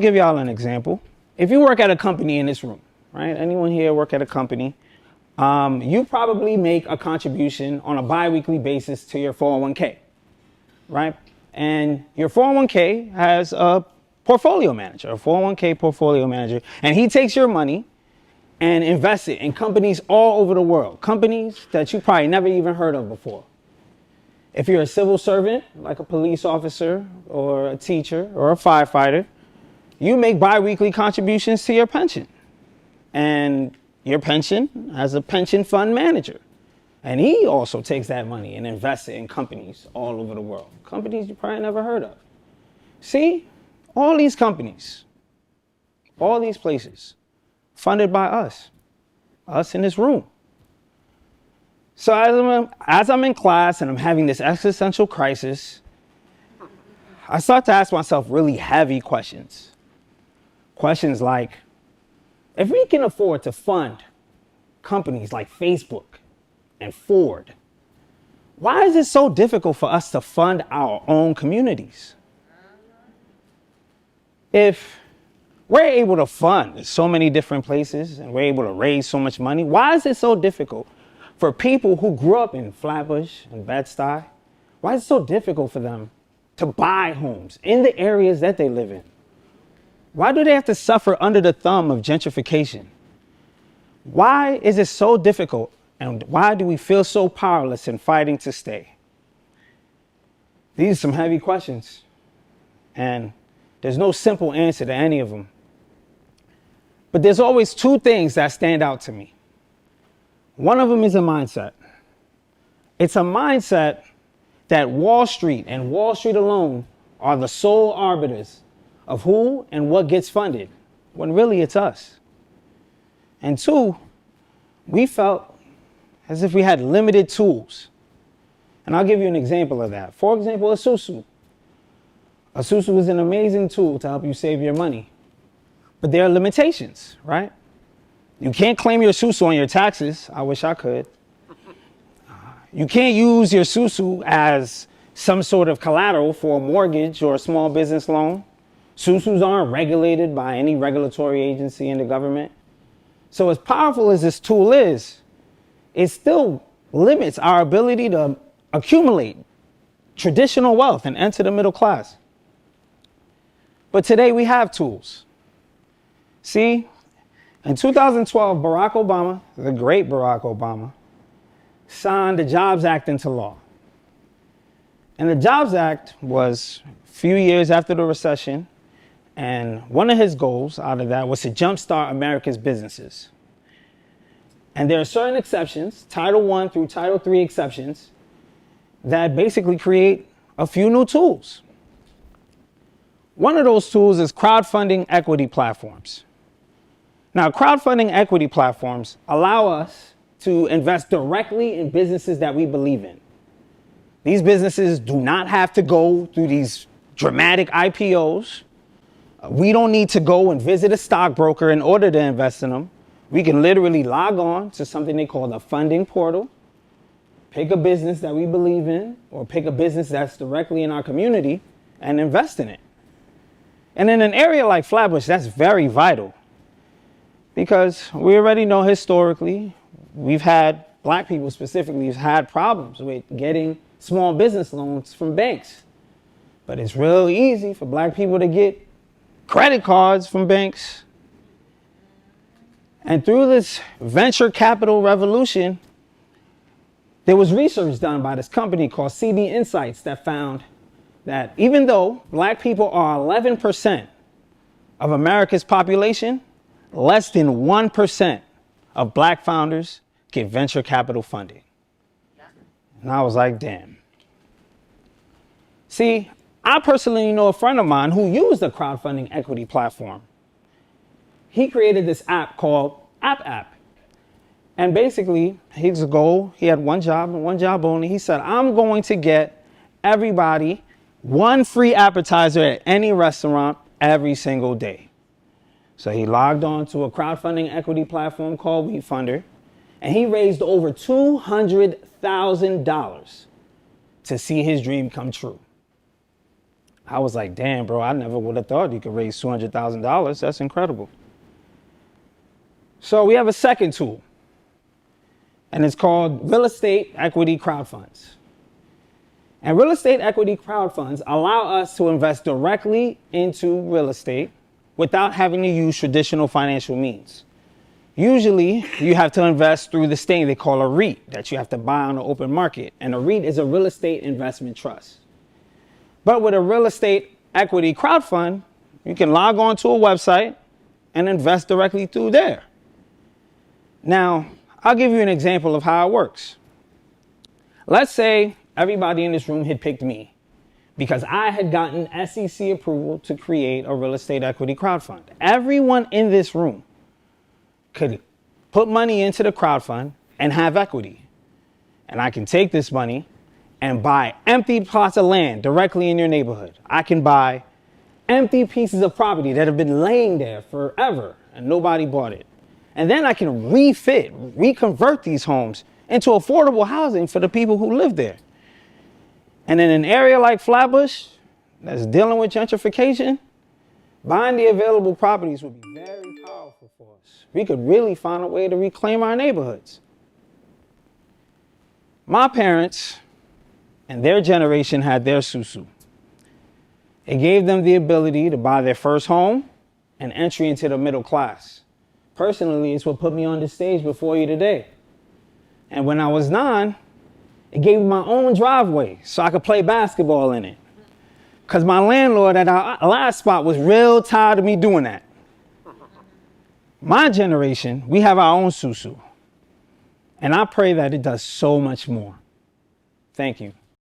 Give y'all an example. If you work at a company in this room, right? Anyone here work at a company? You probably make a contribution on a bi-weekly basis to your 401k, right? And your 401k has a portfolio manager, a 401k portfolio manager, and he takes your money and invests it in companies all over the world, companies that you probably never even heard of before. If you're a civil servant, like a police officer or a teacher or a firefighter, you make bi-weekly contributions to your pension. And your pension has a pension fund manager. And he also takes that money and invests it in companies all over the world. Companies you probably never heard of. See, all these companies, all these places, funded by us in this room. So as I'm in class and I'm having this existential crisis, I start to ask myself really heavy questions. Questions like, if we can afford to fund companies like Facebook and Ford, why is it so difficult for us to fund our own communities? If we're able to fund so many different places and we're able to raise so much money, why is it so difficult for people who grew up in Flatbush and Bed-Stuy? Why is it so difficult for them to buy homes in the areas that they live in? Why do they have to suffer under the thumb of gentrification? Why is it so difficult, and why do we feel so powerless in fighting to stay? These are some heavy questions, and there's no simple answer to any of them. But there's always two things that stand out to me. One of them is a mindset. It's a mindset that Wall Street and Wall Street alone are the sole arbiters of who and what gets funded, when really it's us. And two, we felt as if we had limited tools. And I'll give you an example of that. For example, Esusu. Esusu is an amazing tool to help you save your money. But there are limitations, right? You can't claim your Esusu on your taxes. I wish I could. You can't use your Esusu as some sort of collateral for a mortgage or a small business loan. Esusus aren't regulated by any regulatory agency in the government. So as powerful as this tool is, it still limits our ability to accumulate traditional wealth and enter the middle class. But today we have tools. See, in 2012, Barack Obama, the great Barack Obama, signed the Jobs Act into law. And the Jobs Act was a few years after the recession, and one of his goals out of that was to jumpstart America's businesses. And there are certain exceptions, Title I through Title III exceptions, that basically create a few new tools. One of those tools is crowdfunding equity platforms. Now, crowdfunding equity platforms allow us to invest directly in businesses that we believe in. These businesses do not have to go through these dramatic IPOs. We don't need to go and visit a stockbroker in order to invest in them. We can literally log on to something they call the funding portal, pick a business that we believe in, or pick a business that's directly in our community and invest in it. And in an area like Flatbush, that's very vital because we already know historically, we've had, Black people specifically, have had problems with getting small business loans from banks. But it's real easy for Black people to get credit cards from banks. And through this venture capital revolution, there was research done by this company called CB Insights that found that even though Black people are 11% of America's population, less than 1% of Black founders get venture capital funding. And I was like, damn. See, I personally know a friend of mine who used a crowdfunding equity platform. He created this app called App. And basically, his goal, he had one job and one job only. He said, I'm going to get everybody one free appetizer at any restaurant every single day. So he logged on to a crowdfunding equity platform called WeFunder, and he raised over $200,000 to see his dream come true. I was like, damn, bro, I never would have thought you could raise $200,000. That's incredible. So we have a second tool, and it's called real estate equity crowd funds. And real estate equity crowd funds allow us to invest directly into real estate without having to use traditional financial means. Usually, you have to invest through this thing they call a REIT that you have to buy on the open market. And a REIT is a real estate investment trust. But with a real estate equity crowd fund, you can log on to a website and invest directly through there. Now, I'll give you an example of how it works. Let's say everybody in this room had picked me because I had gotten SEC approval to create a real estate equity crowd fund. Everyone in this room could put money into the crowd fund and have equity. And I can take this money and buy empty plots of land directly in your neighborhood. I can buy empty pieces of property that have been laying there forever and nobody bought it. And then I can reconvert these homes into affordable housing for the people who live there. And in an area like Flatbush that's dealing with gentrification, buying the available properties would be very powerful for us. We could really find a way to reclaim our neighborhoods. My parents and their generation had their susu. It gave them the ability to buy their first home and entry into the middle class. Personally, it's what put me on the stage before you today. And when I was 9, it gave me my own driveway so I could play basketball in it. Because my landlord at our last spot was real tired of me doing that. My generation, we have our own susu. And I pray that it does so much more. Thank you.